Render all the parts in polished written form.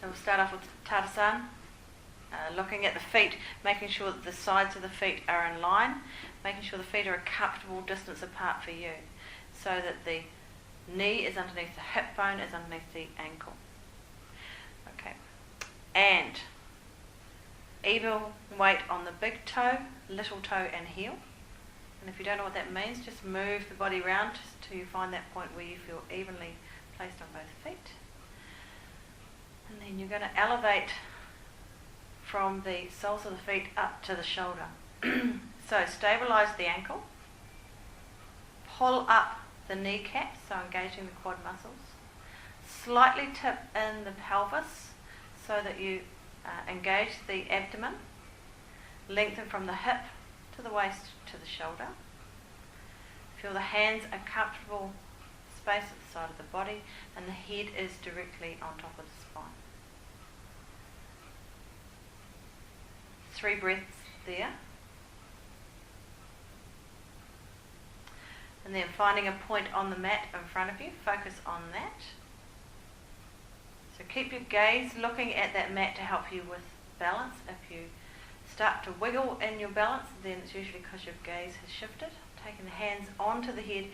So we'll start off with Tadasana, looking at the feet, making sure that the sides of the feet are in line, making sure the feet are a comfortable distance apart for you, so that the knee is underneath the hip bone, is underneath the ankle. Okay, and even weight on the big toe, little toe and heel. And if you don't know what that means, just move the body around till you find that point where you feel evenly placed on both feet. And then you're going to elevate from the soles of the feet up to the shoulder. So stabilise the ankle, pull up the kneecap, so engaging the quad muscles, slightly tip in the pelvis so that you engage the abdomen, lengthen from the hip to the waist to the shoulder. Feel the hands are comfortable space at the side of the body and the head is directly on top of the spine. 3 breaths there. And then finding a point on the mat in front of you, focus on that. So keep your gaze looking at that mat to help you with balance. If you start to wiggle in your balance, then it's usually because your gaze has shifted. Taking the hands onto the head,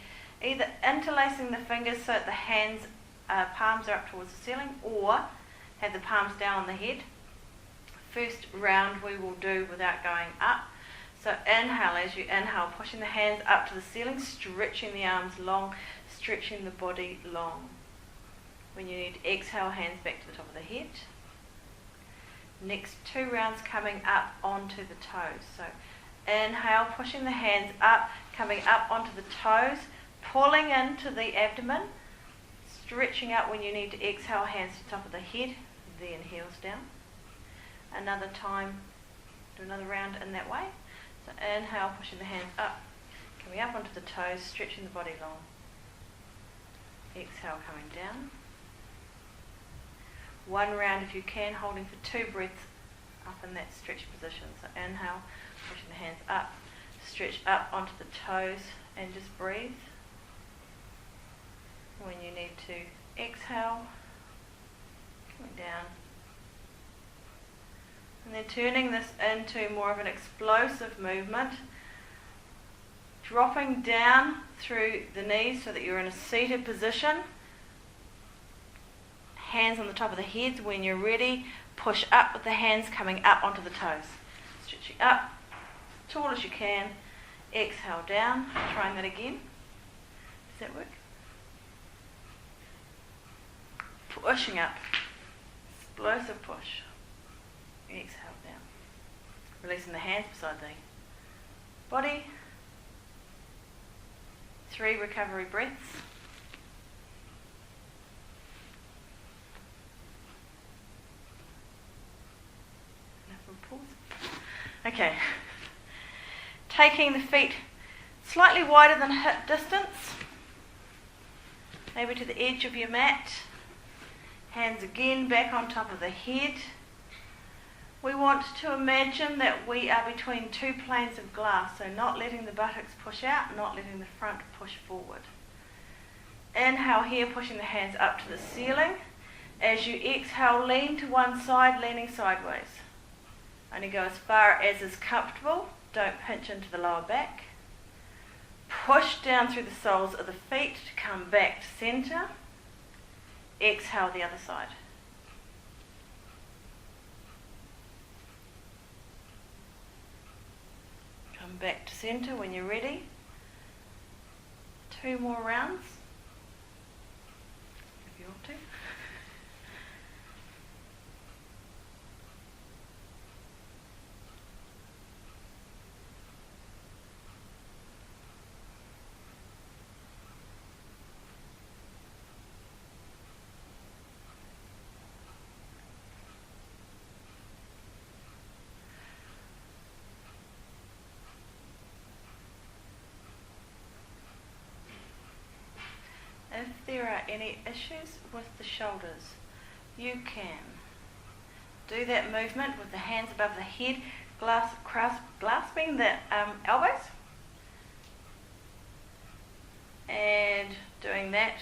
either interlacing the fingers so that the hands, palms are up towards the ceiling, or have the palms down on the head. First round we will do without going up. So inhale, as you inhale, pushing the hands up to the ceiling, stretching the arms long, stretching the body long. When you need to exhale, hands back to the top of the head. Next 2 rounds coming up onto the toes. So inhale, pushing the hands up, coming up onto the toes, pulling into the abdomen, stretching out when you need to exhale, hands to the top of the head, then heels down. Another time, do another round in that way. So inhale, pushing the hands up, coming up onto the toes, stretching the body long. Exhale, coming down. 1 round if you can, holding for 2 breaths up in that stretch position. So inhale, pushing the hands up, stretch up onto the toes and just breathe. When you need to exhale, coming down. And then turning this into more of an explosive movement, dropping down through the knees so that you're in a seated position. Hands on the top of the head. When you're ready, push up with the hands coming up onto the toes. Stretching up, tall as you can. Exhale down. Trying that again. Does that work? Pushing up. Explosive push. Exhale down. Releasing the hands beside the body. 3 recovery breaths. Enough of a pause. Okay. Taking the feet slightly wider than hip distance. Maybe to the edge of your mat. Hands again back on top of the head. We want to imagine that we are between 2 planes of glass, so not letting the buttocks push out, not letting the front push forward. Inhale here, pushing the hands up to the ceiling. As you exhale, lean to one side, leaning sideways. Only go as far as is comfortable. Don't pinch into the lower back. Push down through the soles of the feet to come back to center. Exhale the other side. Come back to center when you're ready. 2 more rounds, if you want to. If there are any issues with the shoulders, you can do that movement with the hands above the head, grasping the elbows, and doing that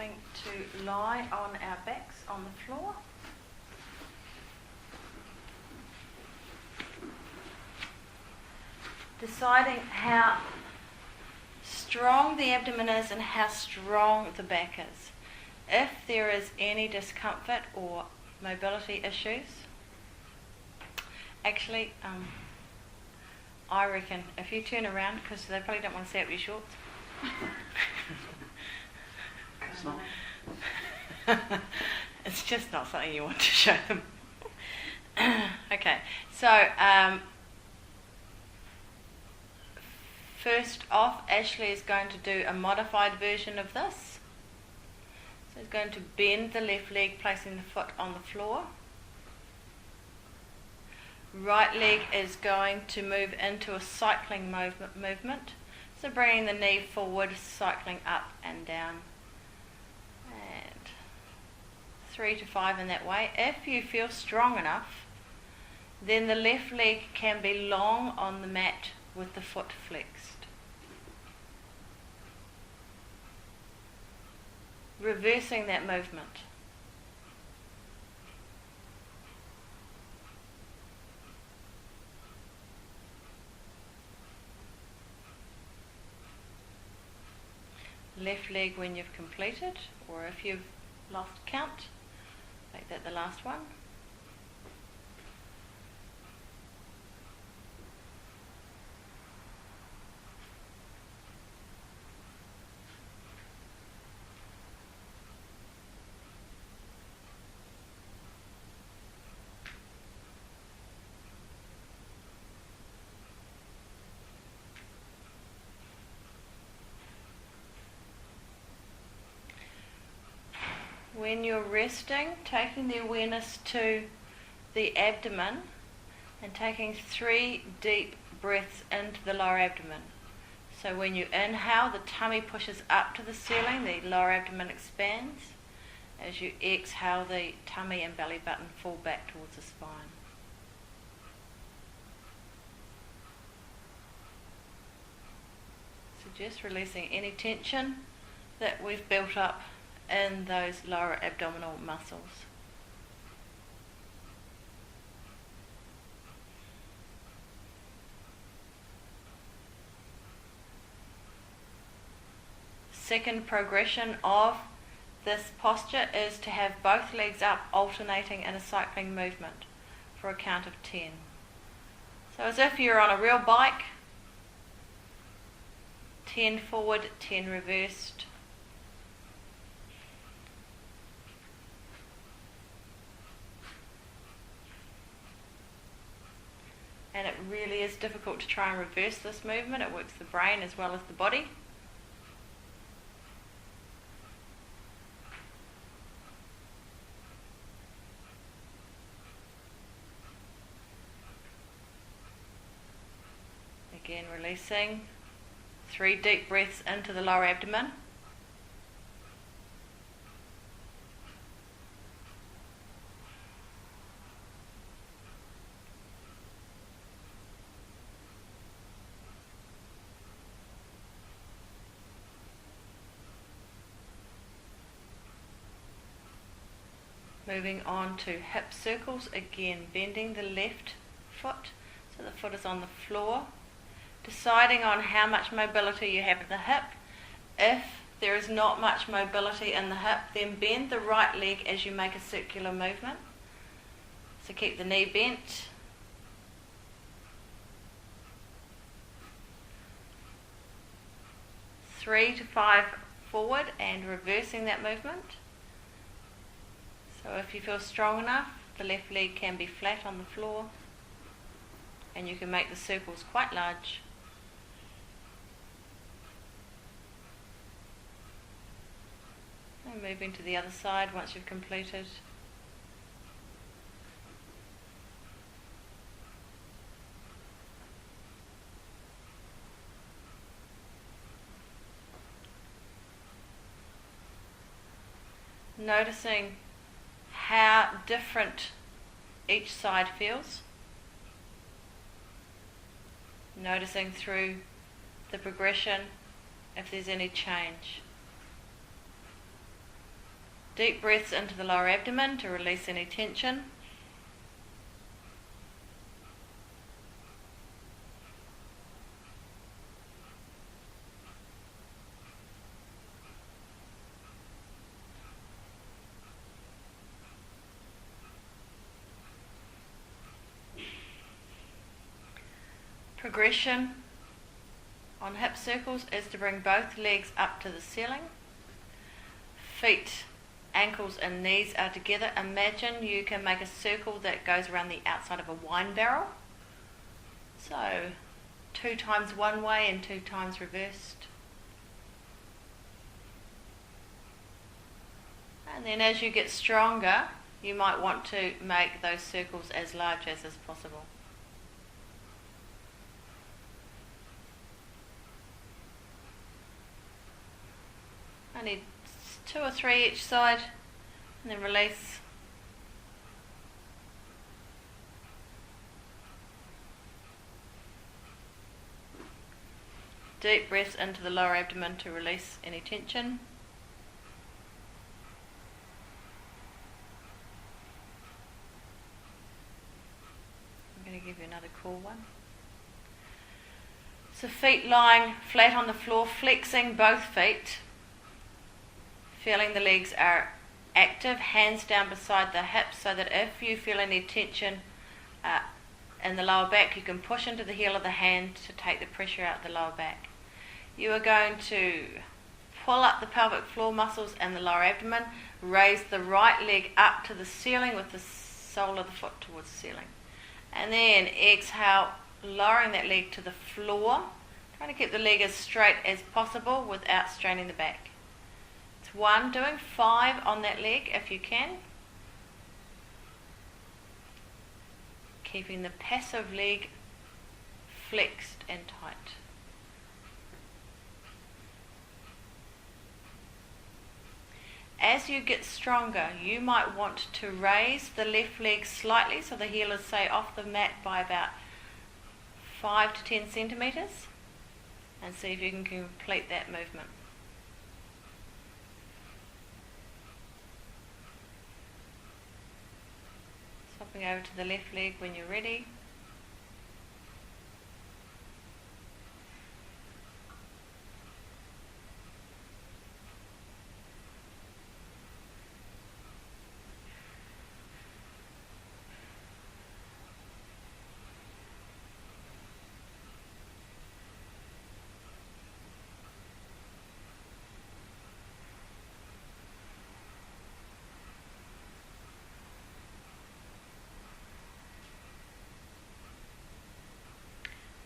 coming to lie on our backs on the floor. Deciding how strong the abdomen is and how strong the back is. If there is any discomfort or mobility issues, actually, I reckon if you turn around, because they probably don't want to see up your shorts. It's not. It's just not something you want to show them. Okay, so first off, Ashley is going to do a modified version of this. So he's going to bend the left leg, placing the foot on the floor. Right leg is going to move into a cycling movement. So bringing the knee forward, cycling up and down. And 3 to 5 in that way. If you feel strong enough, then the left leg can be long on the mat with the foot flexed. Reversing that movement. Left leg when you've completed, or if you've lost count, make that the last one. When you're resting, taking the awareness to the abdomen and taking 3 deep breaths into the lower abdomen. So when you inhale, the tummy pushes up to the ceiling, the lower abdomen expands. As you exhale, the tummy and belly button fall back towards the spine. So just releasing any tension that we've built up in those lower abdominal muscles. Second progression of this posture is to have both legs up, alternating in a cycling movement for a count of 10. So as if you're on a real bike, 10 forward, 10 reversed. And it really is difficult to try and reverse this movement. It works the brain as well as the body. Again, releasing 3 deep breaths into the lower abdomen. Moving on to hip circles, again bending the left foot so the foot is on the floor. Deciding on how much mobility you have in the hip. If there is not much mobility in the hip, then bend the right leg as you make a circular movement. So keep the knee bent. Three to 5 forward and reversing that movement. So if you feel strong enough, the left leg can be flat on the floor and you can make the circles quite large. And moving to the other side once you've completed. Noticing how different each side feels. Noticing through the progression if there's any change. Deep breaths into the lower abdomen to release any tension. Progression on hip circles is to bring both legs up to the ceiling. Feet, ankles and knees are together. Imagine you can make a circle that goes around the outside of a wine barrel. So 2 times one way and 2 times reversed. And then as you get stronger, you might want to make those circles as large as is possible. I need 2 or 3 each side, and then release. Deep breaths into the lower abdomen to release any tension. I'm going to give you another cool one. So feet lying flat on the floor, flexing both feet. Feeling the legs are active, hands down beside the hips, so that if you feel any tension in the lower back, you can push into the heel of the hand to take the pressure out the lower back. You are going to pull up the pelvic floor muscles and the lower abdomen, raise the right leg up to the ceiling with the sole of the foot towards the ceiling. And then exhale, lowering that leg to the floor, trying to keep the leg as straight as possible without straining the back. 1, doing 5 on that leg if you can. Keeping the passive leg flexed and tight. As you get stronger, you might want to raise the left leg slightly so the heel is, say, off the mat by about 5 to 10 centimetres, and see if you can complete that movement. Swapping over to the left leg when you're ready.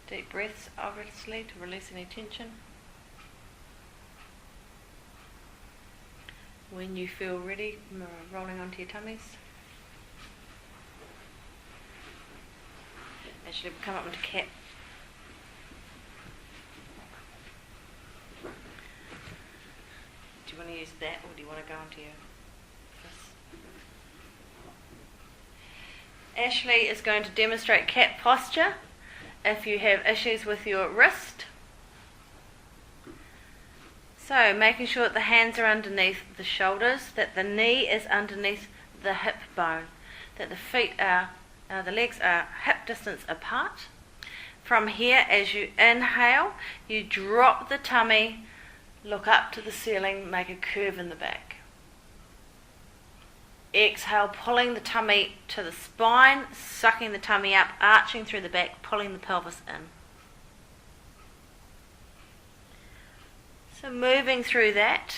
Deep breaths, obviously, to release any tension. When you feel ready, rolling onto your tummies. Actually, come up into cat. Do you want to use that, or do you want to go onto your fists? Ashley is going to demonstrate cat posture. If you have issues with your wrist. So making sure that the hands are underneath the shoulders, that the knee is underneath the hip bone, that the legs are hip distance apart. From here, as you inhale, you drop the tummy, look up to the ceiling, make a curve in the back. Exhale, pulling the tummy to the spine, sucking the tummy up, arching through the back, pulling the pelvis in. So moving through that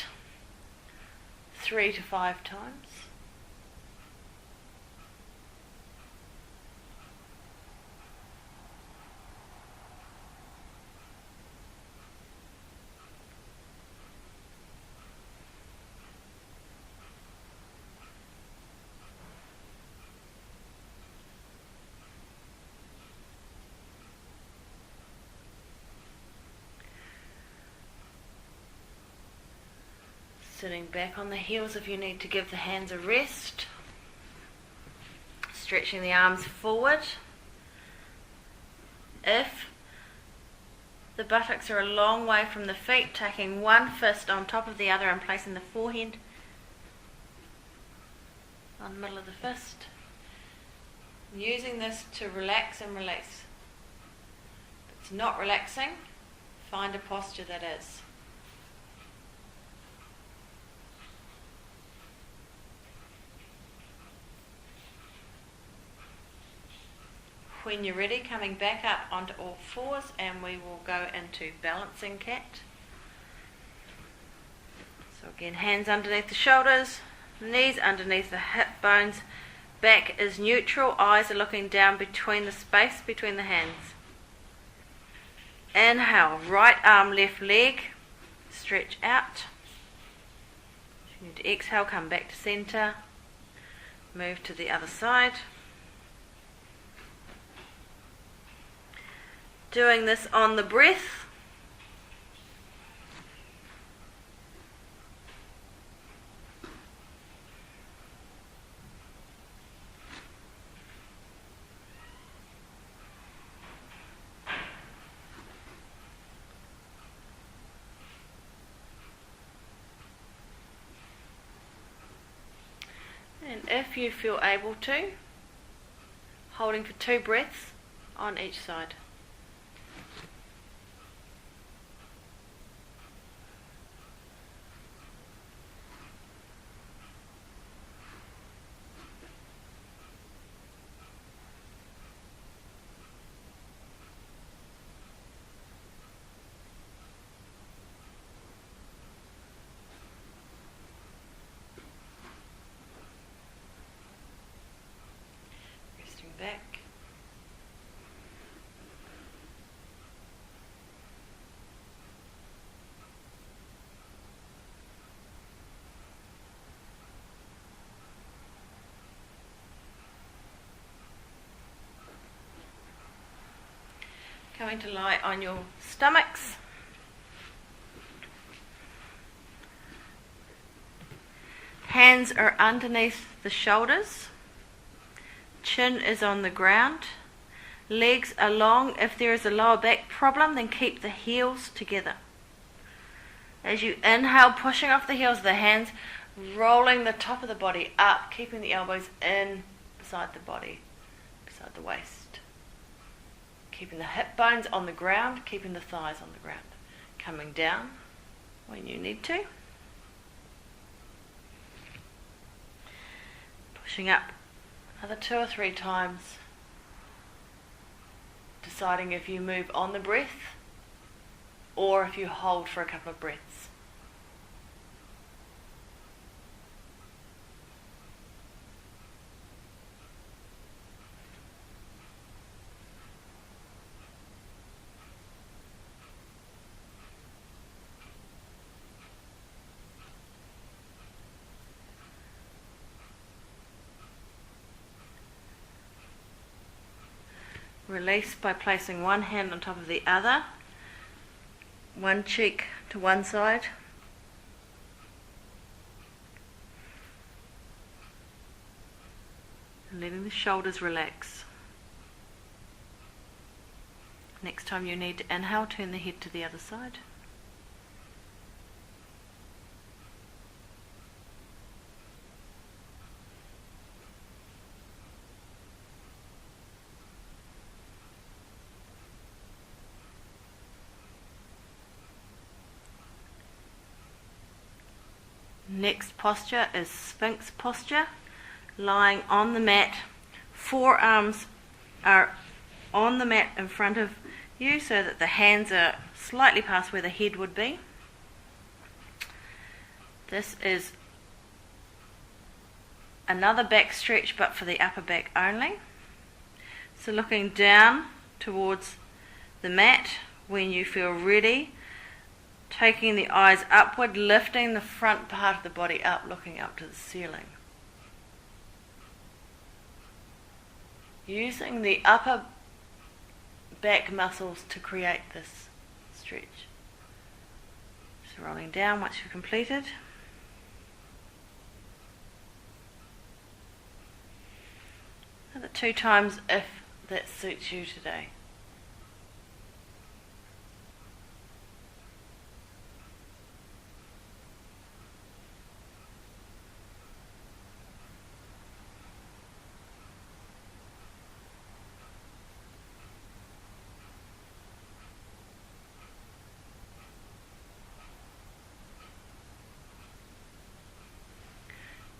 3 to 5 times. Sitting back on the heels if you need to give the hands a rest. Stretching the arms forward. If the buttocks are a long way from the feet, taking one fist on top of the other and placing the forehead on the middle of the fist. I'm using this to relax and release. If it's not relaxing, find a posture that is. When you're ready, coming back up onto all fours, and we will go into balancing cat. So again, hands underneath the shoulders, knees underneath the hip bones, back is neutral, eyes are looking down between the space between the hands. Inhale, right arm, left leg, stretch out. If you need to exhale, come back to centre, move to the other side. Doing this on the breath. And if you feel able to, holding for 2 breaths on each side. Back. Going to lie on your stomachs. Hands are underneath the shoulders. Chin is on the ground. Legs are long. If there is a lower back problem, then keep the heels together. As you inhale, pushing off the heels of the hands, rolling the top of the body up, keeping the elbows in beside the body, beside the waist. Keeping the hip bones on the ground, keeping the thighs on the ground. Coming down when you need to. Pushing up another 2 or 3 times. Deciding if you move on the breath or if you hold for a couple of breaths. Release by placing one hand on top of the other, one cheek to one side. And letting the shoulders relax. Next time you need to inhale, turn the head to the other side. Next posture is Sphinx posture, lying on the mat. Forearms are on the mat in front of you so that the hands are slightly past where the head would be. This is another back stretch but for the upper back only. So looking down towards the mat when you feel ready. Taking the eyes upward, lifting the front part of the body up, looking up to the ceiling. Using the upper back muscles to create this stretch. So rolling down once you've completed. Another 2 times if that suits you today.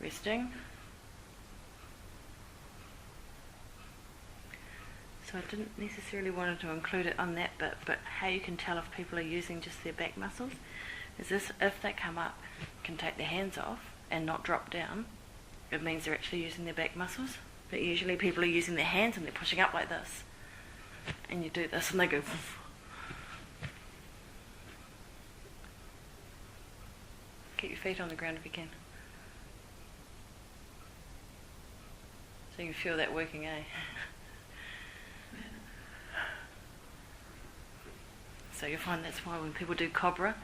Resting. So I didn't necessarily want to include it on that bit, but how you can tell if people are using just their back muscles is this: if they come up, can take their hands off and not drop down, it means they're actually using their back muscles. But usually people are using their hands and they're pushing up like this. And you do this and they go. Keep your feet on the ground if you can. So you can feel that working, eh? So you'll find that's why when people do cobra,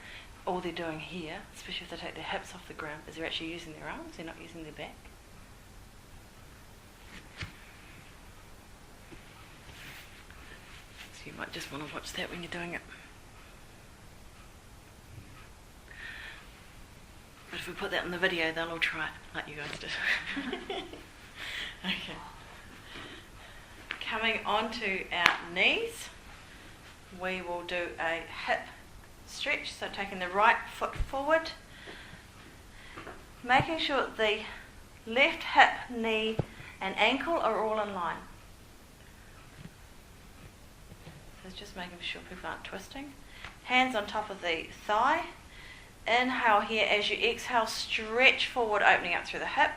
all they're doing here, especially if they take their hips off the ground, is they're actually using their arms, they're not using their back. So you might just want to watch that when you're doing it. But if we put that in the video, they'll all try it, like you guys did. Okay. Coming onto our knees, we will do a hip stretch, so taking the right foot forward, making sure the left hip, knee and ankle are all in line. So it's just making sure people aren't twisting. Hands on top of the thigh. Inhale here. As you exhale, stretch forward, opening up through the hip.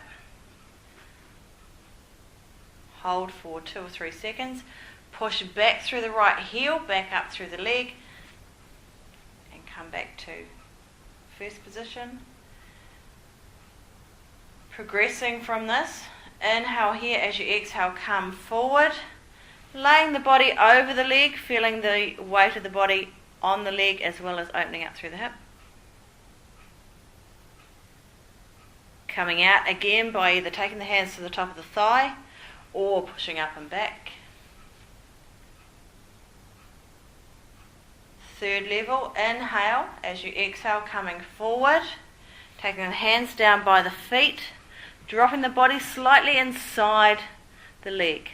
Hold for 2 or 3 seconds. Push back through the right heel, back up through the leg, and come back to first position. Progressing from this, inhale here. As you exhale, come forward, laying the body over the leg, feeling the weight of the body on the leg as well as opening up through the hip. Coming out again by either taking the hands to the top of the thigh or pushing up and back. Third level, inhale. As you exhale, coming forward, taking the hands down by the feet, dropping the body slightly inside the leg.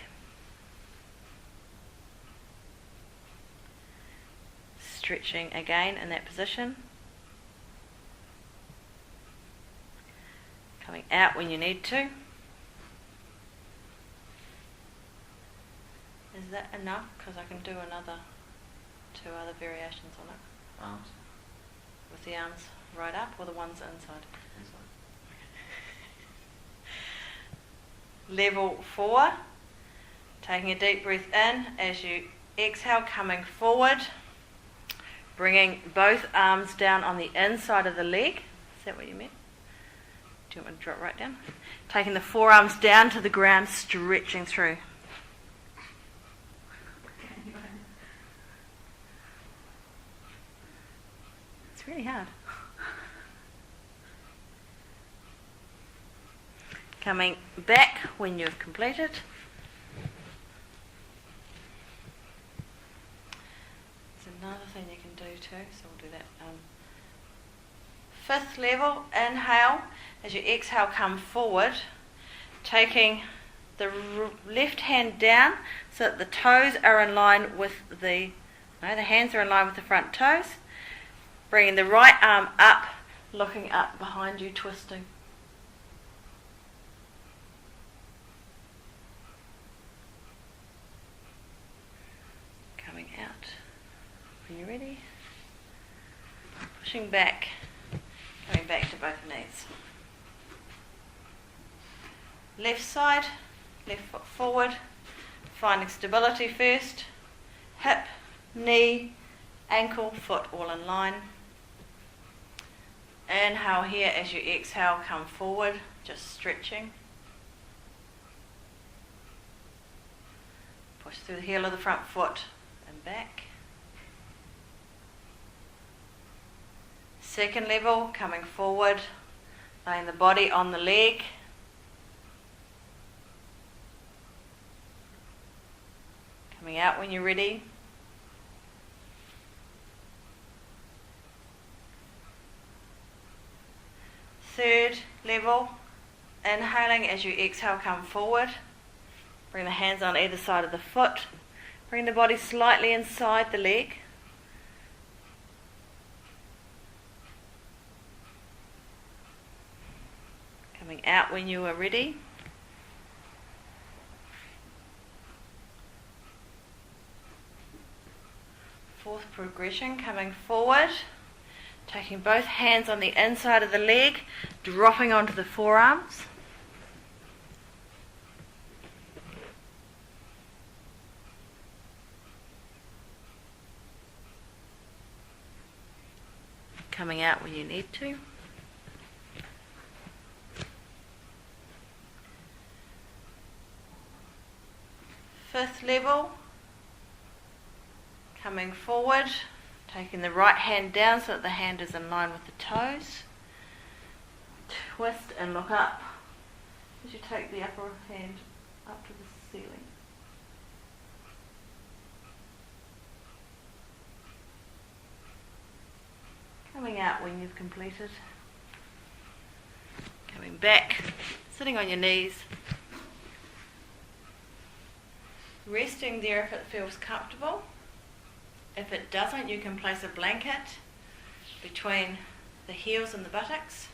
Stretching again in that position. Coming out when you need to. Is that enough? Because I can do another 2 other variations on it. Arms. With the arms right up or the ones inside? Level 4. Taking a deep breath in. As you exhale, coming forward. Bringing both arms down on the inside of the leg. Is that what you meant? Do you want me to drop right down? Taking the forearms down to the ground, stretching through. It's really hard. Coming back when you've completed. There's another thing you can do too, so we'll do that. 5th level, inhale. As you exhale, come forward, taking the left hand down so that the toes are in line with the hands are in line with the front toes. Bringing the right arm up, looking up behind you, twisting. Coming out when you're ready. Pushing back, coming back to both knees. Left side, left foot forward, finding stability first. Hip, knee, ankle, foot all in line. Inhale here. As you exhale, come forward, just stretching. Push through the heel of the front foot and back. Second level, coming forward, laying the body on the leg. Coming out when you're ready. Third level, inhaling. As you exhale, come forward. Bring the hands on either side of the foot. Bring the body slightly inside the leg. Coming out when you are ready. Fourth progression, coming forward, taking both hands on the inside of the leg, dropping onto the forearms. Coming out when you need to. Fifth level, coming forward, taking the right hand down so that the hand is in line with the toes. Twist and look up as you take the upper hand up to the ceiling. Coming out when you've completed. Coming back, sitting on your knees. Resting there if it feels comfortable. If it doesn't, you can place a blanket between the heels and the buttocks.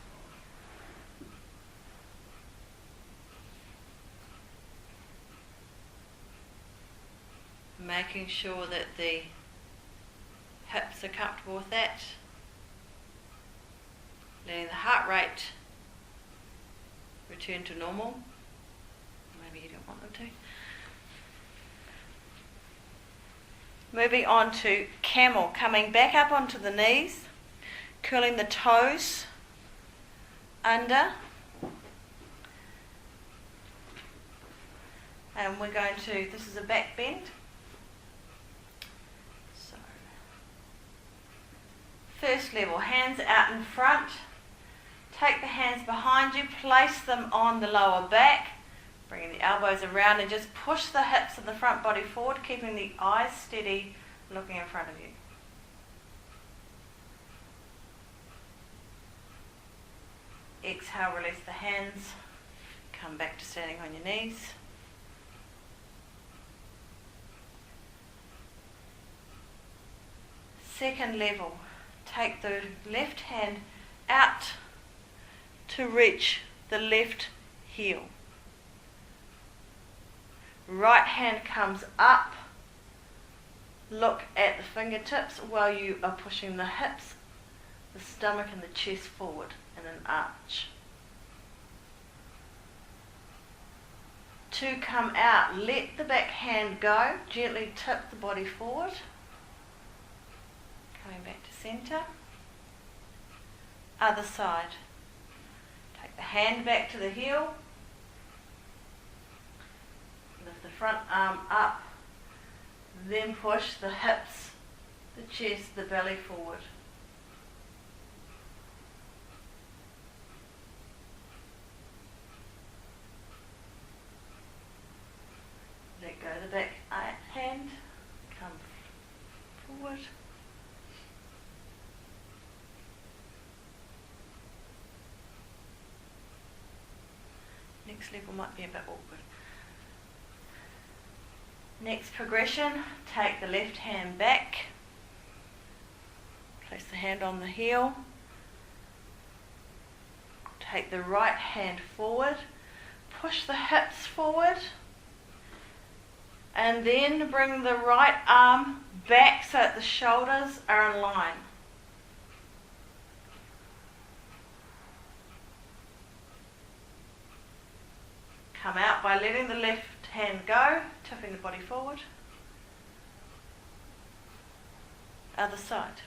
Making sure that the hips are comfortable with that. Letting the heart rate return to normal. Maybe you don't want them to. Moving on to camel, coming back up onto the knees, curling the toes under, and we're going to, this is a back bend, so first level, hands out in front, take the hands behind you, place them on the lower back, bringing the elbows around and just push the hips of the front body forward, keeping the eyes steady, looking in front of you. Exhale, release the hands, come back to standing on your knees. Second level, take the left hand out to reach the left heel. Right hand comes up, look at the fingertips while you are pushing the hips, the stomach and the chest forward in an arch. To come out, let the back hand go, gently tip the body forward, coming back to centre. Other side, take the hand back to the heel, lift the front arm up, then push the hips, the chest, the belly forward. Let go of the back hand, come forward. Next level might be a bit awkward. Next progression, take the left hand back, place the hand on the heel, take the right hand forward, push the hips forward, and then bring the right arm back so that the shoulders are in line. Come out by letting the left hand go, tipping the body forward. Other side.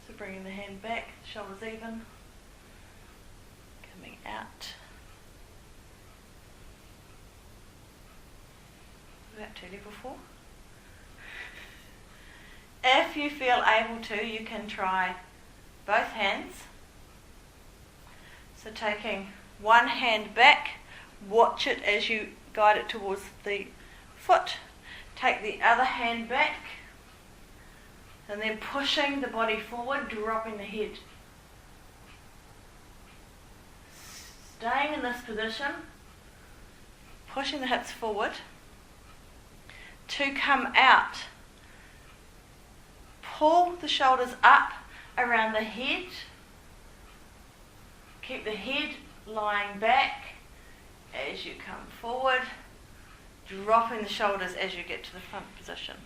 So bringing the hand back, shoulders even, coming out. About to level 4. If you feel able to, you can try both hands. So taking one hand back, watch it as you guide it towards the foot. Take the other hand back, and then pushing the body forward, dropping the head. Staying in this position pushing the hips forward. To come out, pull the shoulders up around the head. Keep the head lying back as you come forward, dropping the shoulders as you get to the front position.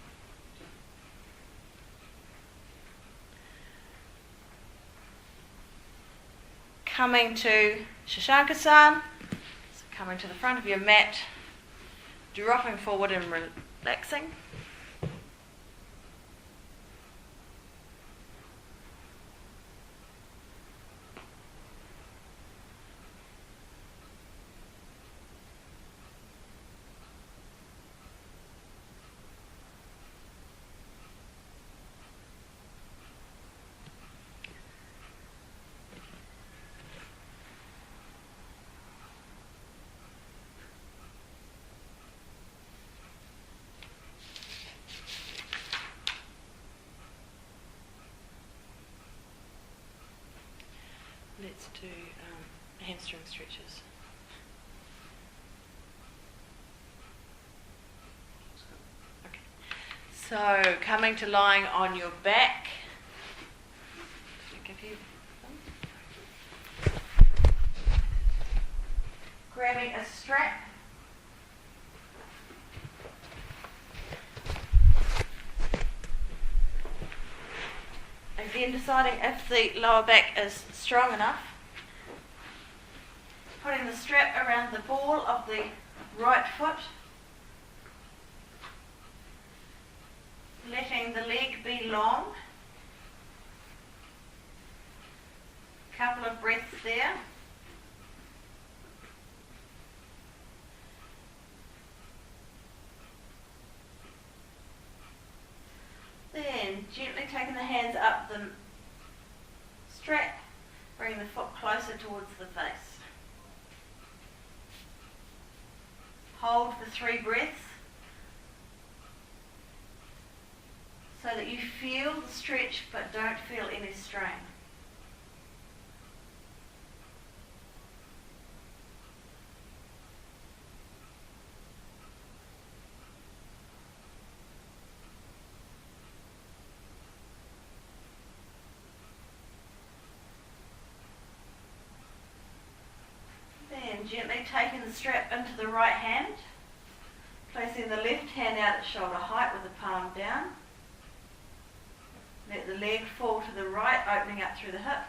Coming to Shashankasan, so coming to the front of your mat, dropping forward and relaxing. Let's do hamstring stretches. Okay. So coming to lying on your back. Give you grabbing a strap. Again, deciding if the lower back is strong enough. Putting the strap around the ball of the right foot. Letting the leg be long. Couple of breaths there. Then gently taking the hands up the strap, bring the foot closer towards the face. Hold for 3 breaths so that you feel the stretch but don't feel any strain. Gently taking the strap into the right hand, placing the left hand out at shoulder height with the palm down. Let the leg fall to the right, opening up through the hip.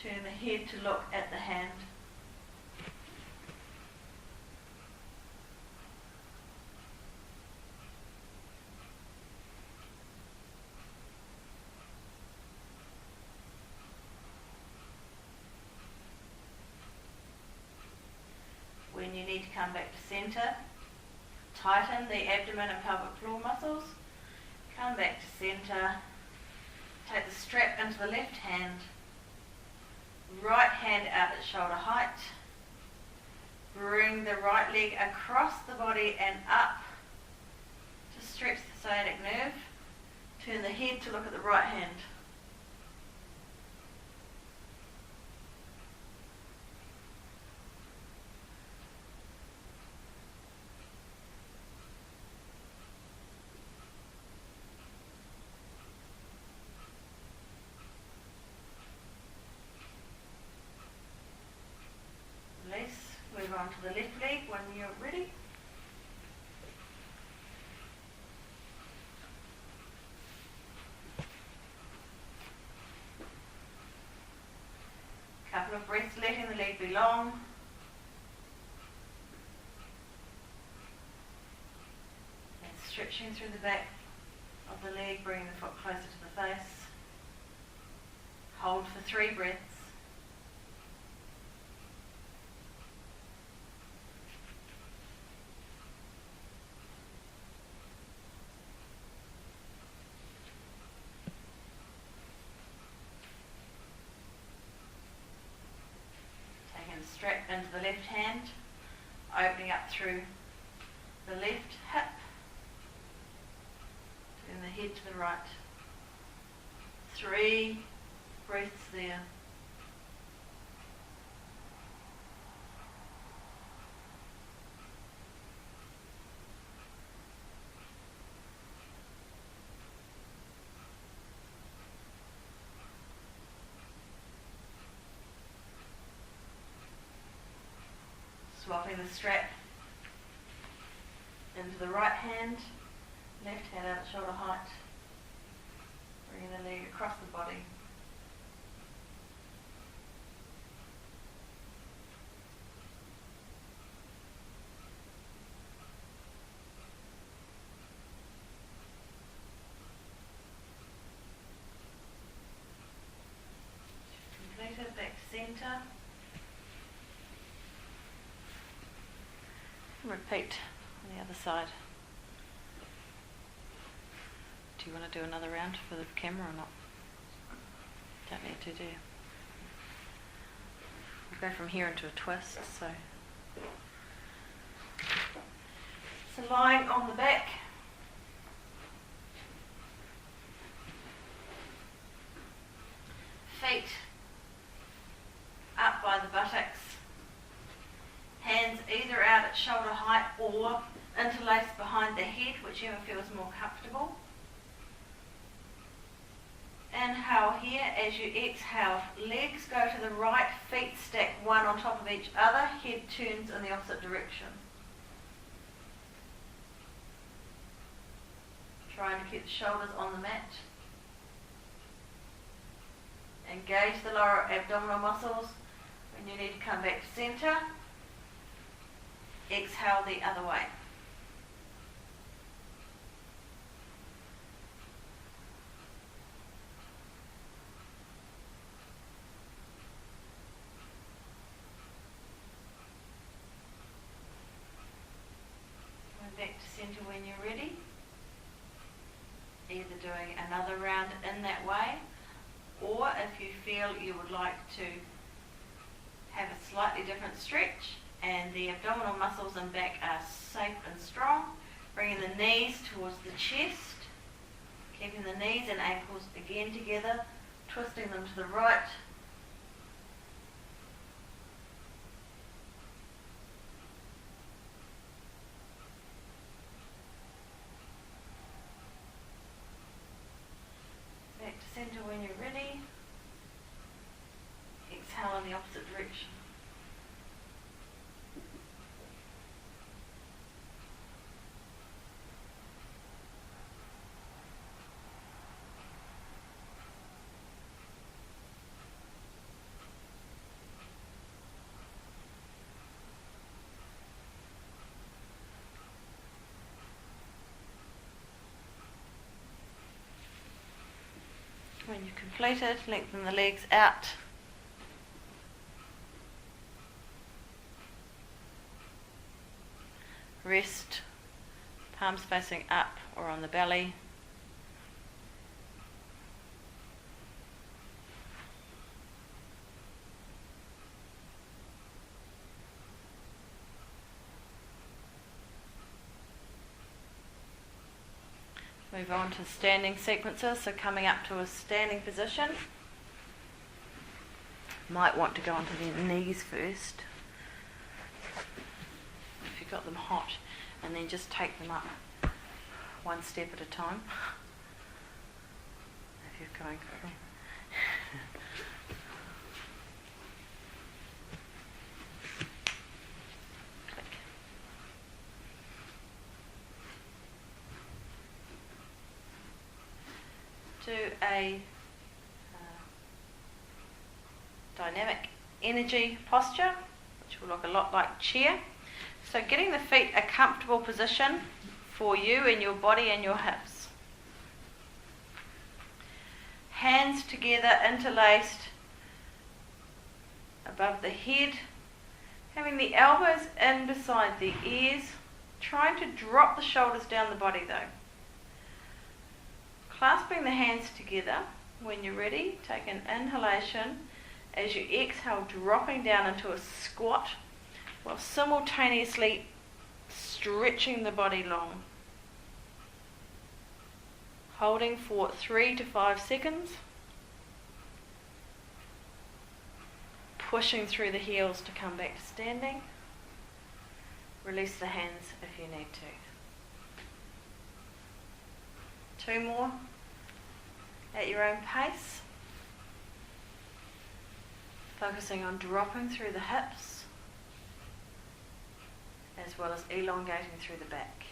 Turn the head to look at the hand. When you need to come back to centre, tighten the abdomen and pelvic floor muscles. Come back to centre. Take the strap into the left hand. Right hand out at shoulder height. Bring the right leg across the body and up to stretch the sciatic nerve. Turn the head to look at the right hand. Move on to the left leg when you're ready. Couple of breaths, letting the leg be long. And stretching through the back of the leg, bringing the foot closer to the face. Hold for 3 breaths. Strap into the left hand, opening up through the left hip, turn the head to the right. 3 breaths there. the strap into the right hand, left hand out at shoulder height, bringing the leg across the body. Completed, back to centre. Repeat on the other side. Do you want to do another round for the camera or not? Don't need to, do you? We'll go from here into a twist, so lying on the back, feet up by the buttocks, hands either out at shoulder height or interlaced behind the head, whichever feels more comfortable. Inhale here. As you exhale, legs go to the right, feet stack one on top of each other, head turns in the opposite direction. Trying to keep the shoulders on the mat. Engage the lower abdominal muscles. When you need to come back to centre, exhale the other way. Back to centre when you're ready. Either doing another round in that way, or if you feel you would like to have a slightly different stretch and the abdominal muscles and back are safe and strong, bringing the knees towards the chest, keeping the knees and ankles again together, twisting them to the right. Centre when you're ready. Exhale in the opposite direction. When you've completed, lengthen the legs out. Rest, palms facing up or on the belly. Move on to standing sequences, so coming up to a standing position. Might want to go onto the knees first, if you've got them hot, and then just take them up one step at a time, if you're going quickly. Do a dynamic energy posture, which will look a lot like chair. So getting the feet a comfortable position for you and your body and your hips. Hands together, interlaced above the head, having the elbows in beside the ears, trying to drop the shoulders down the body though. Clasping the hands together. When you're ready, take an inhalation. As you exhale, dropping down into a squat while simultaneously stretching the body long. Holding for 3 to 5 seconds. Pushing through the heels to come back to standing. Release the hands if you need to. 2 more at your own pace. Focusing on dropping through the hips. as well as elongating through the back.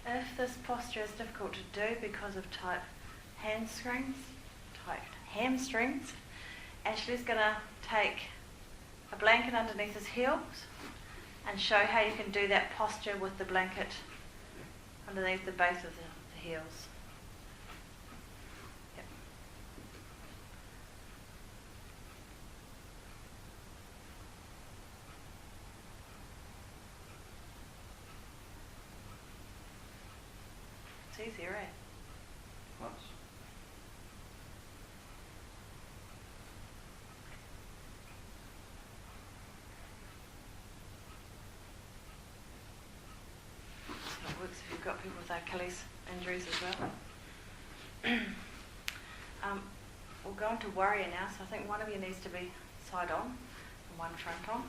If this posture is difficult to do because of tight hamstrings, Ashley's going to take a blanket underneath his heels and show how you can do that posture with the blanket underneath the base of the heels. Yep. It's easier, eh? What? So it works if you've got people with Achilles injuries as well. We'll go into warrior now, so I think one of you needs to be side on and one front on.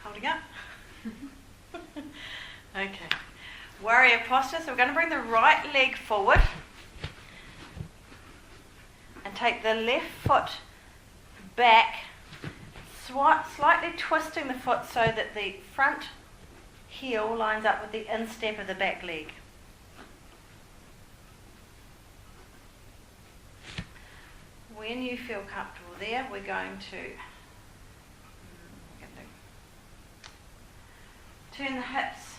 Holding up. Okay. Warrior posture. So we're going to bring the right leg forward and take the left foot back, slightly twisting the foot so that the front heel lines up with the instep of the back leg. When you feel comfortable there, we're going to turn the hips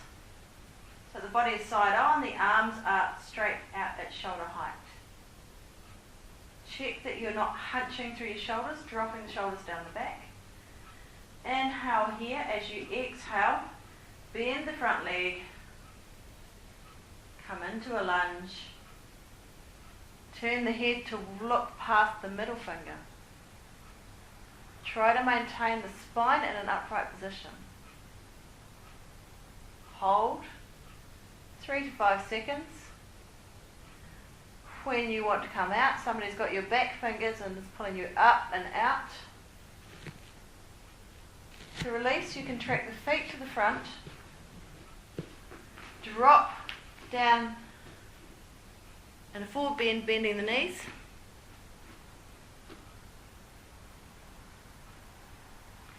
so the body is side on, the arms are straight out at shoulder height. Check that you're not hunching through your shoulders, dropping the shoulders down the back. Inhale here. As you exhale, bend the front leg, come into a lunge, turn the head to look past the middle finger. Try to maintain the spine in an upright position. Hold 3 to 5 seconds. When you want to come out, somebody's got your back fingers and is pulling you up and out. To release, you can track the feet to the front, drop down in a forward bend, bending the knees.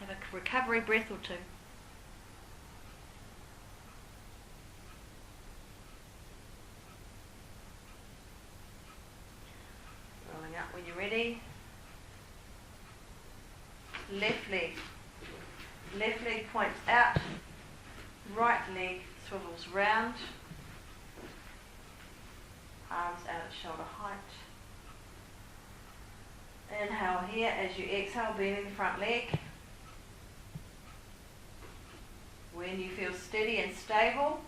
Have a recovery breath or two. Rolling up when you're ready. Left leg. Left leg points out. Right leg swivels round. Arms out at shoulder height. Inhale here. As you exhale, bending the front leg. When you feel steady and stable,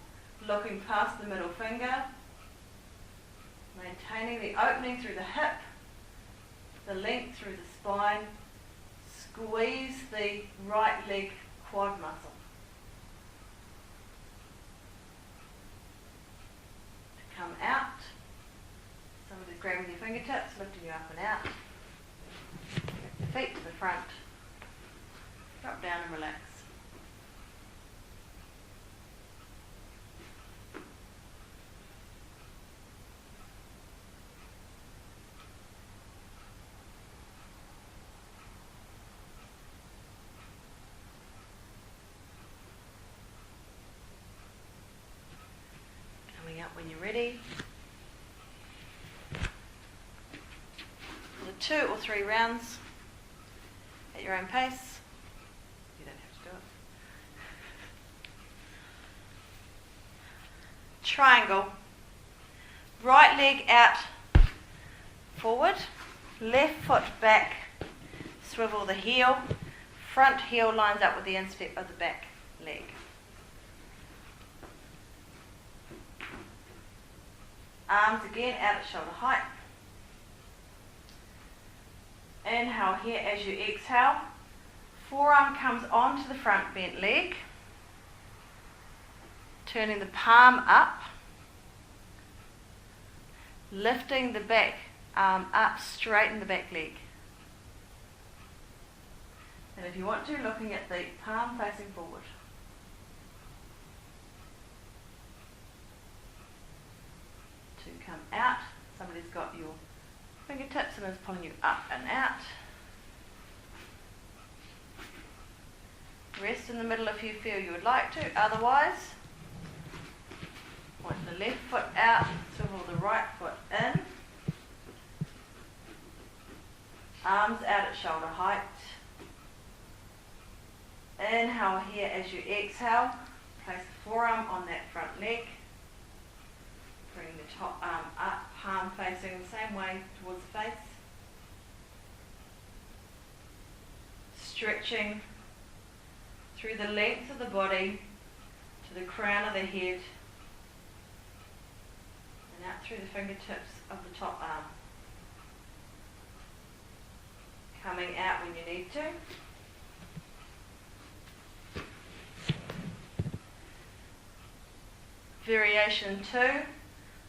looking past the middle finger, maintaining the opening through the hip, the length through the spine, squeeze the right leg quad muscle. To come out, somebody's grabbing your fingertips, lifting you up and out. Get the feet to the front, drop down and relax. Up when you're ready. For the 2 or 3 rounds at your own pace. You don't have to do triangle. Right leg out forward, left foot back, swivel the heel, front heel lines up with the instep of the back leg. Arms again out at shoulder height. Inhale here as you exhale. Forearm comes onto the front bent leg. Turning the palm up. Lifting the back arm up, straighten the back leg. And if you want to, looking at the palm facing forward. To come out, somebody's got your fingertips and is pulling you up and out. Rest in the middle if you feel you would like to, otherwise point the left foot out, swivel the right foot in. Arms out at shoulder height. Inhale here as you exhale. Place the forearm on that front leg. Bring the top arm up, palm facing the same way towards the face. Stretching through the length of the body to the crown of the head and out through the fingertips of the top arm. Coming out when you need to. Variation 2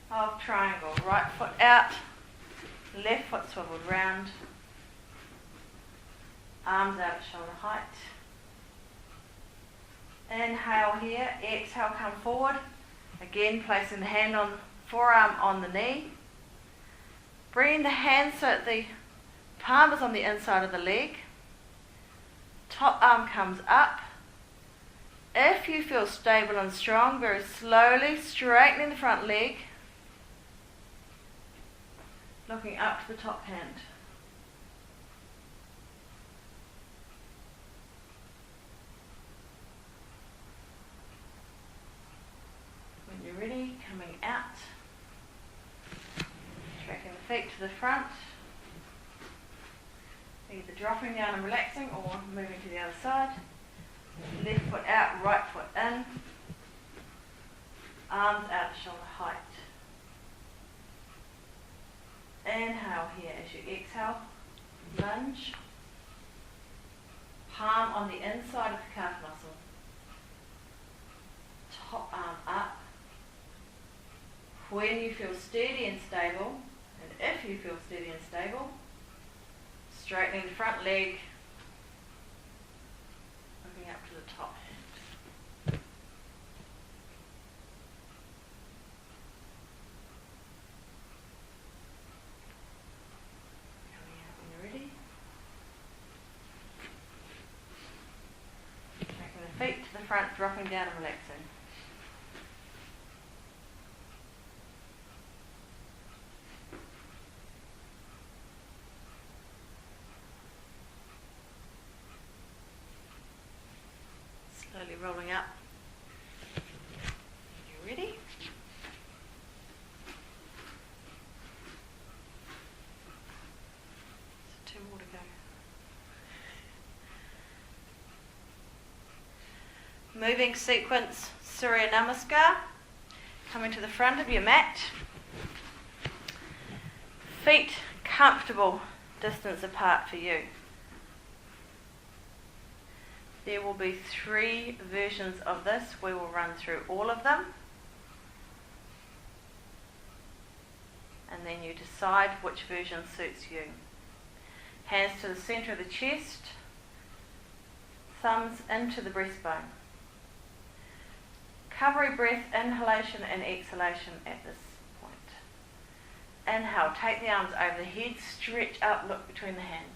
of triangle. Right foot out, left foot swiveled round, arms out at shoulder height. Inhale here, exhale, come forward. Again, placing the hand on forearm on the knee. Bringing the hand so that the palm is on the inside of the leg. Top arm comes up. If you feel stable and strong, very slowly straightening the front leg. Looking up to the top hand. When you're ready, coming out. Tracking the feet to the front. Either dropping down and relaxing or moving to the other side. Left foot out, right foot in. Arms out to shoulder height. Inhale here as you exhale. Lunge. Palm on the inside of the calf muscle. Top arm up. When you feel steady and stable, and if you feel steady and stable, straightening the front leg, looking up to the top hand. Coming out when you're ready. Taking the feet to the front, dropping down and relaxing. Slowly rolling up. You ready? So 2 more to go. Moving sequence, Surya Namaskar. Coming to the front of your mat. Feet comfortable distance apart for you. There will be 3 versions of this. We will run through all of them. And then you decide which version suits you. Hands to the center of the chest. Thumbs into the breastbone. Recovery breath, inhalation and exhalation at this point. Inhale, take the arms over the head, stretch up, look between the hands.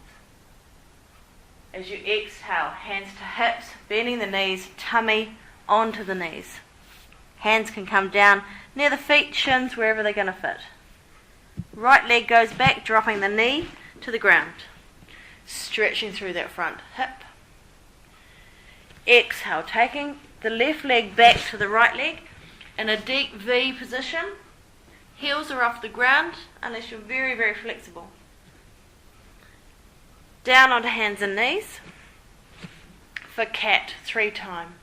As you exhale, hands to hips, bending the knees, tummy onto the knees. Hands can come down near the feet, shins, wherever they're going to fit. Right leg goes back, dropping the knee to the ground. Stretching through that front hip. Exhale, taking the left leg back to the right leg. In a deep V position, heels are off the ground unless you're very, very flexible. Down onto hands and knees for cat 3 times.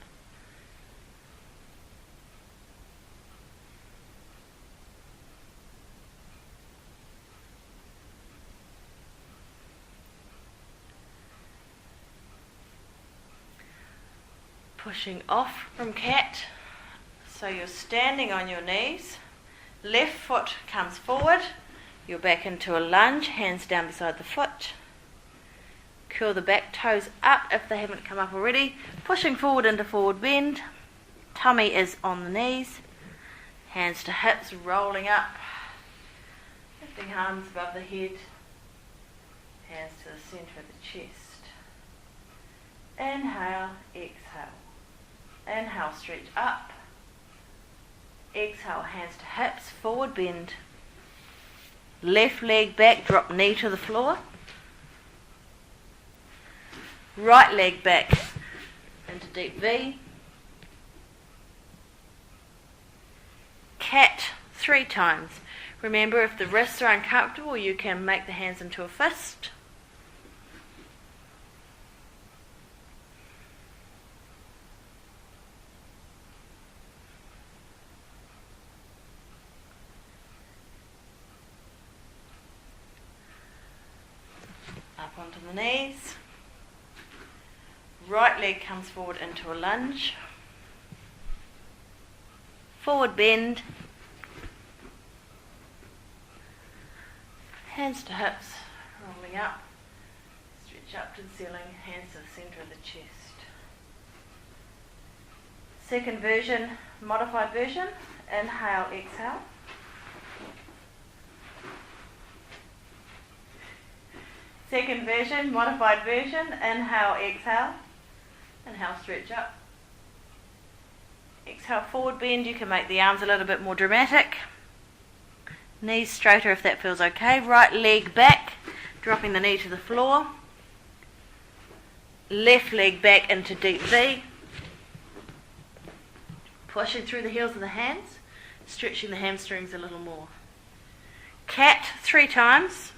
Pushing off from cat, so you're standing on your knees, left foot comes forward, you're back into a lunge, hands down beside the foot, curl the back toes up if they haven't come up already, pushing forward into forward bend, tummy is on the knees, hands to hips, rolling up, lifting arms above the head, hands to the centre of the chest. Inhale, exhale. Inhale, stretch up. Exhale, hands to hips, forward bend. Left leg back, drop knee to the floor. Right leg back into deep V. Cat 3 times. Remember, if the wrists are uncomfortable, you can make the hands into a fist. Up onto the knees. Right leg comes forward into a lunge. Forward bend. Hands to hips, rolling up. Stretch up to the ceiling, hands to the centre of the chest. Second version, modified version. Inhale, exhale. Second version, modified version. Inhale, exhale. Inhale, stretch up. Exhale, forward bend. You can make the arms a little bit more dramatic. Knees straighter if that feels okay. Right leg back, dropping the knee to the floor. Left leg back into deep V. Pushing through the heels of the hands, stretching the hamstrings a little more. Cat 3 times.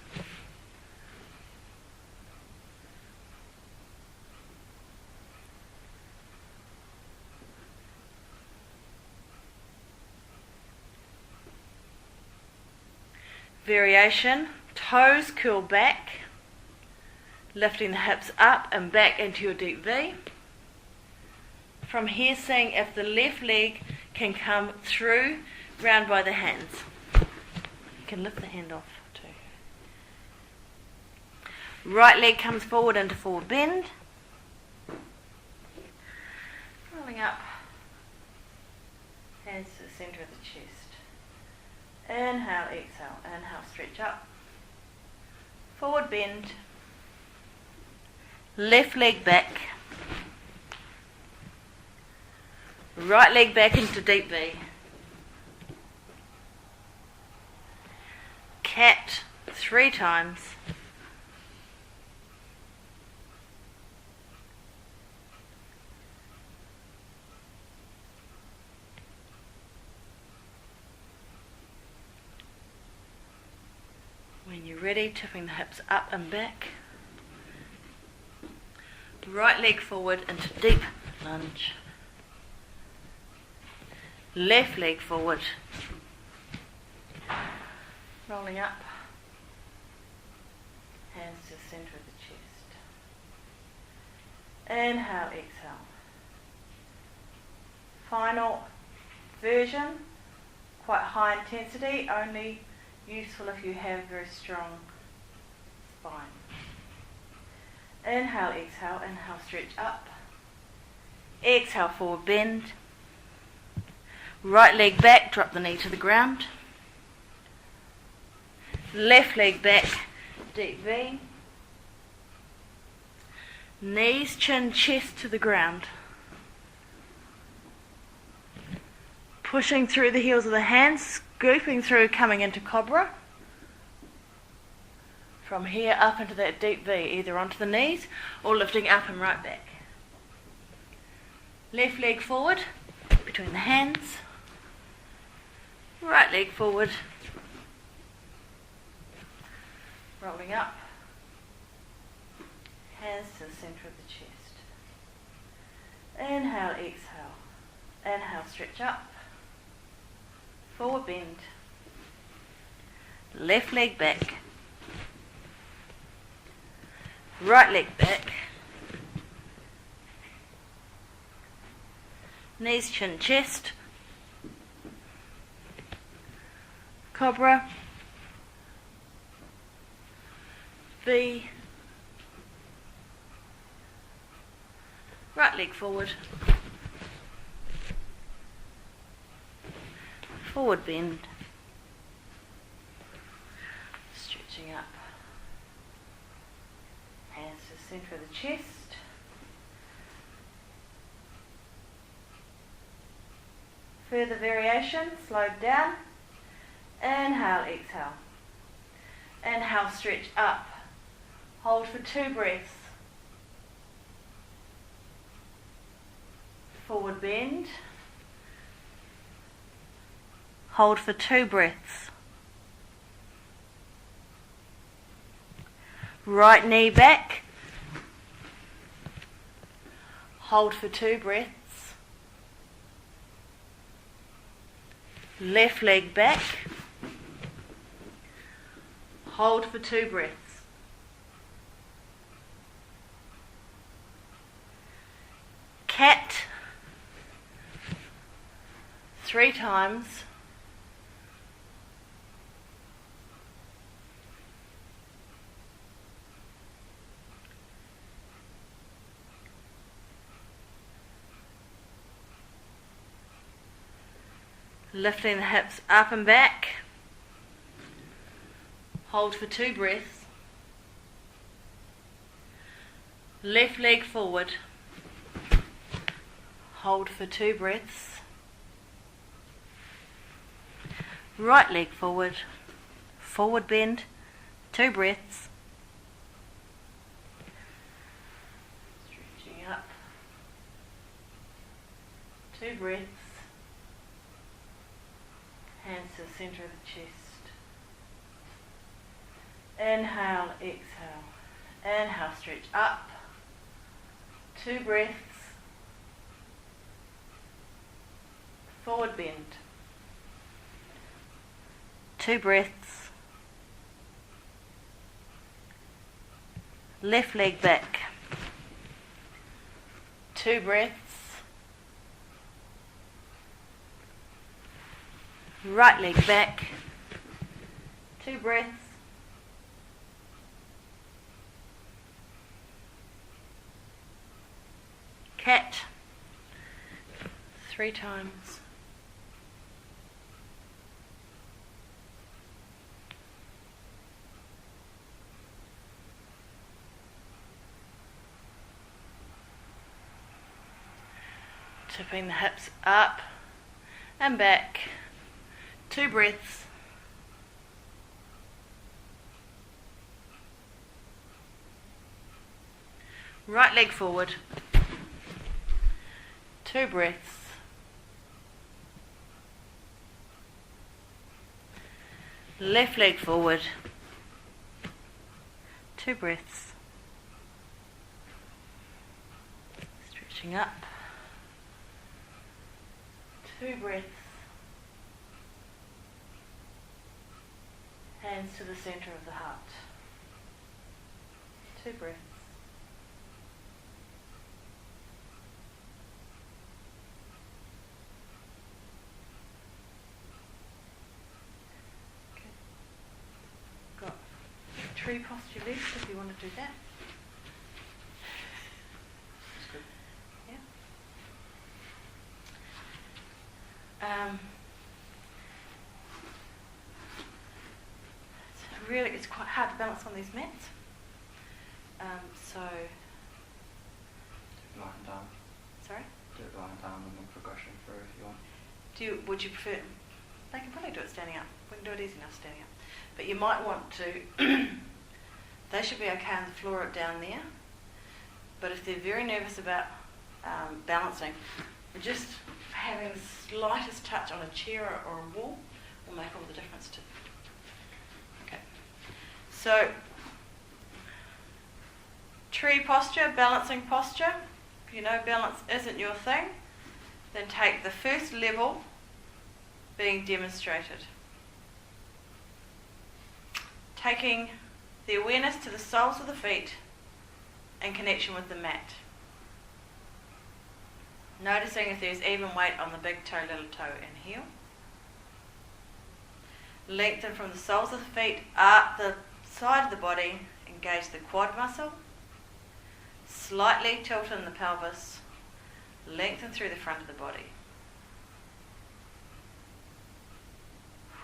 Variation, toes curl back, lifting the hips up and back into your deep V. From here, seeing if the left leg can come through, round by the hands. You can lift the hand off too. Right leg comes forward into forward bend. Rolling up, hands to the centre of the chest. Inhale, exhale. Inhale, stretch up. Forward bend. Left leg back. Right leg back into deep V. Cat 3 times. When you're ready, tipping the hips up and back. Right leg forward into deep lunge. Left leg forward. Rolling up. Hands to the centre of the chest. Inhale, exhale. Final version. Quite high intensity, only useful if you have very strong spine. Inhale, exhale, inhale, stretch up. Exhale, forward bend. Right leg back, drop the knee to the ground. Left leg back, deep V. Knees, chin, chest to the ground. Pushing through the heels of the hands, scooping through, coming into cobra. From here up into that deep V, either onto the knees or lifting up and right back. Left leg forward, between the hands. Right leg forward. Rolling up. Hands to the centre of the chest. Inhale, exhale. Inhale, stretch up. Forward bend. Left leg back. Right leg back. Knees, chin, chest. Cobra. V. Right leg forward. Forward bend. Stretching up. Hands to the centre of the chest. Further variation, slowed down. Inhale, exhale. Inhale, stretch up. Hold for 2 breaths. Forward bend. Hold for 2 breaths. Right knee back. Hold for 2 breaths. Left leg back. Hold for 2 breaths. Cat. 3 times. Lifting the hips up and back. Hold for 2 breaths. Left leg forward. Hold for 2 breaths. Right leg forward. Forward bend. 2 breaths. Stretching up. 2 breaths. Hands to the centre of the chest. Inhale, exhale. Inhale, stretch up. 2 breaths. Forward bend. 2 breaths. Left leg back. 2 breaths. Right leg back. 2 breaths. Cat. 3 times. Tipping the hips up and back. 2 breaths. Right leg forward. 2 breaths. Left leg forward. 2 breaths. Stretching up. 2 breaths. Hands to the centre of the heart. 2 breaths. Okay. Got tree posture left if you want to do that. That's good. Yeah. Really, it's quite hard to balance on these mats. So, Do it lying down. sorry. Do it lying down and then progression through if you want. Would you prefer? They can probably do it standing up. We can do it easy enough standing up. But you might want to. They should be okay on the floor down there. But if they're very nervous about balancing, just having the slightest touch on a chair or a wall will make all the difference too. Okay. So, tree posture, balancing posture. If you know balance isn't your thing, then take the first level being demonstrated. Taking the awareness to the soles of the feet in connection with the mat. Noticing if there's even weight on the big toe, little toe and heel. Lengthen from the soles of the feet up the side of the body, engage the quad muscle. Slightly tilt in the pelvis, lengthen through the front of the body.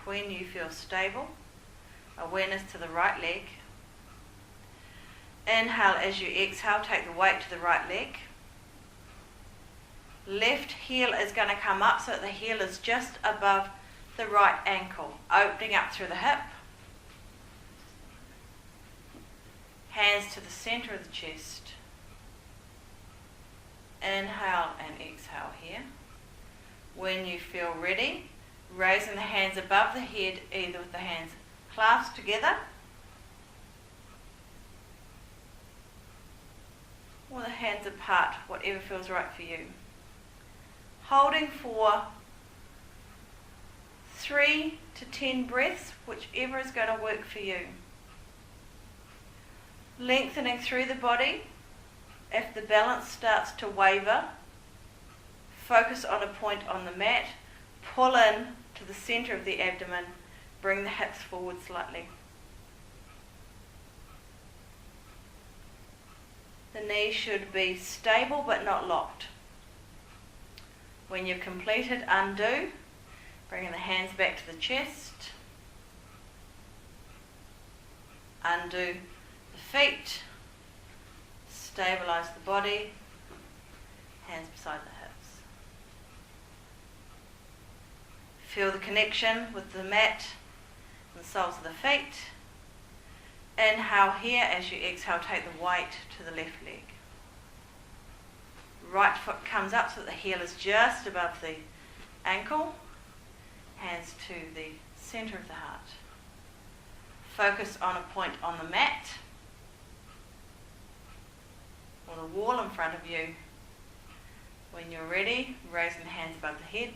When you feel stable, awareness to the right leg. Inhale as you exhale, take the weight to the right leg. Left heel is going to come up so that the heel is just above the right ankle, opening up through the hip. Hands to the center of the chest. Inhale and exhale here. When you feel ready, raising the hands above the head, either with the hands clasped together or the hands apart, whatever feels right for you. Holding for 3 to 10 breaths, whichever is going to work for you. Lengthening through the body. If the balance starts to waver, focus on a point on the mat, pull in to the center of the abdomen, bring the hips forward slightly. The knees should be stable but not locked. When you've completed, undo, bringing the hands back to the chest, undo the feet, stabilize the body, hands beside the hips. Feel the connection with the mat and the soles of the feet. Inhale here, as you exhale, take the weight to the left leg. Right foot comes up so that the heel is just above the ankle. Hands to the center of the heart. Focus on a point on the mat or the wall in front of you. When you're ready, raising the hands above the head.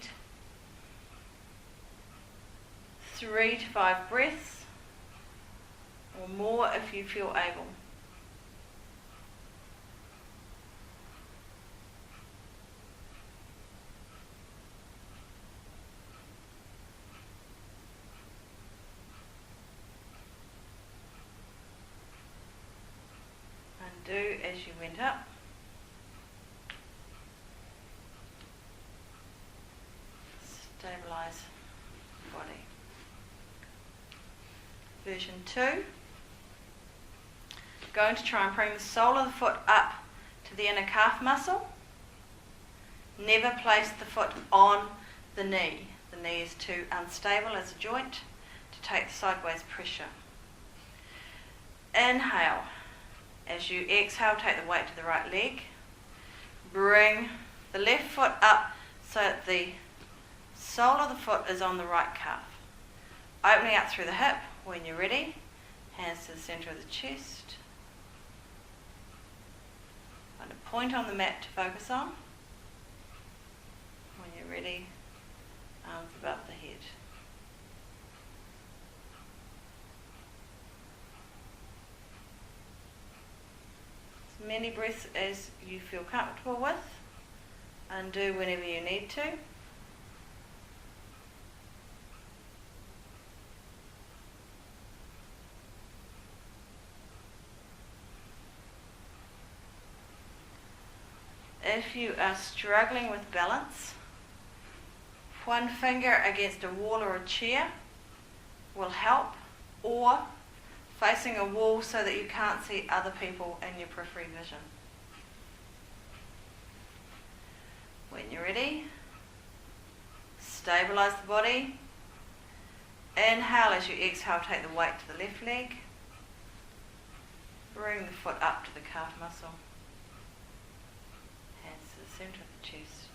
3 to 5 breaths or more if you feel able. Undo as you went up. Stabilize the body. Version 2. Going to try and bring the sole of the foot up to the inner calf muscle. Never place the foot on the knee. The knee is too unstable as a joint to take the sideways pressure. Inhale. As you exhale, take the weight to the right leg. Bring the left foot up so that the sole of the foot is on the right calf. Opening up through the hip when you're ready. Hands to the center of the chest. Find a point on the mat to focus on. When you're ready, arms above the head. As many breaths as you feel comfortable with. Undo whenever you need to. If you are struggling with balance, one finger against a wall or a chair will help, or facing a wall so that you can't see other people in your periphery vision. When you're ready, stabilize the body. Inhale as you exhale, take the weight to the left leg. Bring the foot up to the calf muscle. Hands to the center of the chest.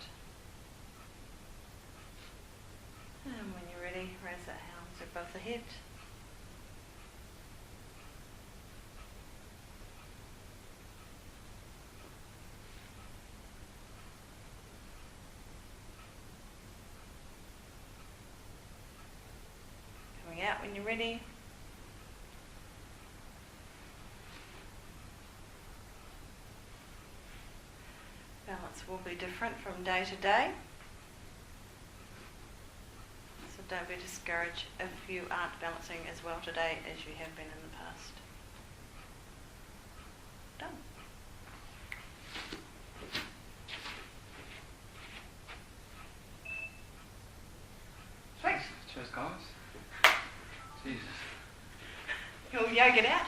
And when you're ready, raise that hand. head. Coming out when you're ready. Balance will be different from day to day. So don't be discouraged if you aren't balancing as well today as you have been in the past. Done. Sweet. Cheers, guys. Jesus. You'll yoga it out.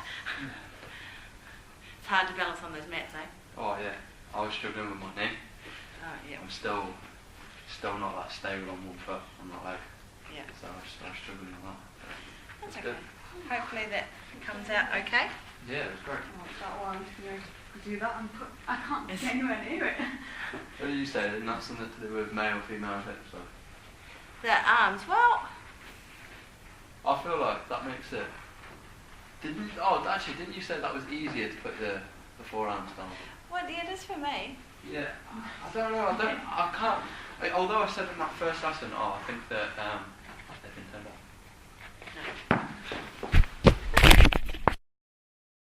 It's hard to balance on those mats, eh? Oh yeah, I was struggling with my knee. Oh, yeah. I'm still not that stable on one foot, on my leg. Yeah. So I'm struggling with that. That's It's okay. good. Hopefully that comes out okay. Yeah, it was great. That one, do that and put. I can't Yes. get anywhere near it. What did you say? Isn't that something to do with male, female hips? Or? The arms, well, I feel like that makes it. Didn't you say that was easier to put the forearms down? well, yeah, it is for me. Yeah, I don't know. I can't. Although I said in that first lesson, I think that I didn't turn that. No.